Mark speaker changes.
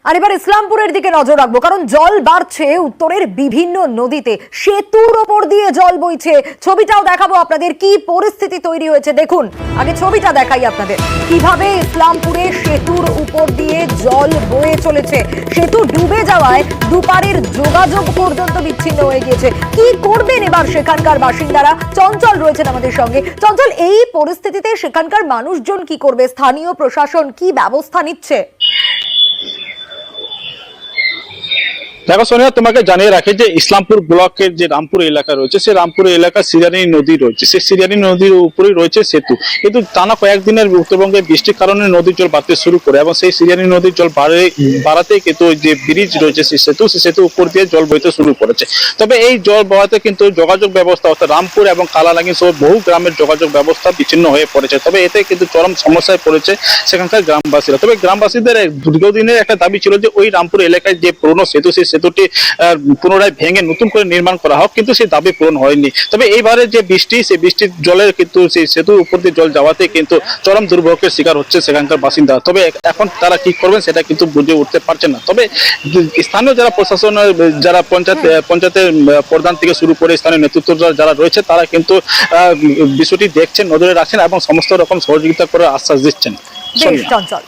Speaker 1: আর এবার ইসলামপুরের দিকে নজর রাখবো, কারণ জল বাড়ছে উত্তরের বিভিন্ন নদীতে, সেতুর ওপর দিয়ে জল বইছে। ছবিটাও দেখাবো আপনাদের, কি পরিস্থিতি তৈরি হয়েছে দেখুন। আগে ছবিটা দেখাই আপনাদের, কিভাবে ইসলামপুরে সেতুর উপর দিয়ে জল বয়ে চলেছে। সেতু ডুবে যাওয়ায় দুপারের যোগাযোগ পর্যন্ত বিচ্ছিন্ন হয়ে গিয়েছে। কি করবেন এবার সেখানকার বাসিন্দারা? চঞ্চল রয়েছেন আমাদের সঙ্গে। চঞ্চল, এই পরিস্থিতিতে সেখানকার মানুষজন কি করবে? স্থানীয় প্রশাসন কি ব্যবস্থা নিচ্ছে?
Speaker 2: দেখো সোনিয়া, তোমাকে জানিয়ে রাখি যে ইসলামপুর ব্লকের যে রামপুর এলাকা রয়েছে, সেই রামপুর এলাকা সিরানি নদী রয়েছে, সেই সিরানি নদীর উপরেই রয়েছে সেতু। কিন্তু টানা কয়েকদিনের উত্তরবঙ্গে বৃষ্টির কারণে নদীর জল বাড়তে শুরু করে এবং সেই সিরানি নদীর জল বাড়াতে কিন্তু যে ব্রিজ রয়েছে সেই সেতু উপর দিয়ে জল বইতে শুরু করেছে। তবে এই জল বওয়াতে কিন্তু যোগাযোগ ব্যবস্থা অর্থাৎ রামপুর এবং কালালাঙ্গি সহ বহু গ্রামের যোগাযোগ ব্যবস্থা বিচ্ছিন্ন হয়ে পড়েছে। তবে এতে কিন্তু চরম সমস্যায় পড়েছে সেখানকার গ্রামবাসীরা। তবে গ্রামবাসীদের দীর্ঘদিনের একটা দাবি ছিল যে ওই রামপুর এলাকায় যে পুরনো সেতু, সেই সেতুটি পুনরায় ভেঙে নতুন করে নির্মাণ করা হোক, কিন্তু সেই দাবি পূরণ হয়নি। তবে এইবারে যে বৃষ্টি, সেই বৃষ্টির জলের কিন্তু সেই সেতুর উপর দিয়ে জল যাওয়াতে কিন্তু চরম দুর্ভোগের শিকার হচ্ছে সেখানকার বাসিন্দা। তবে এখন তারা কি করবেন সেটা কিন্তু বুঝে উঠতে পারছেন না। তবে স্থানীয় যারা প্রশাসনের, যারা পঞ্চায়েতের প্রধান থেকে শুরু করে স্থানীয় নেতৃত্ব যারা রয়েছে, তারা কিন্তু বিষয়টি দেখছেন, নজরে রাখছেন এবং সমস্ত রকম সহযোগিতা করার আশ্বাস দিচ্ছেন।
Speaker 1: বেশ চঞ্চল।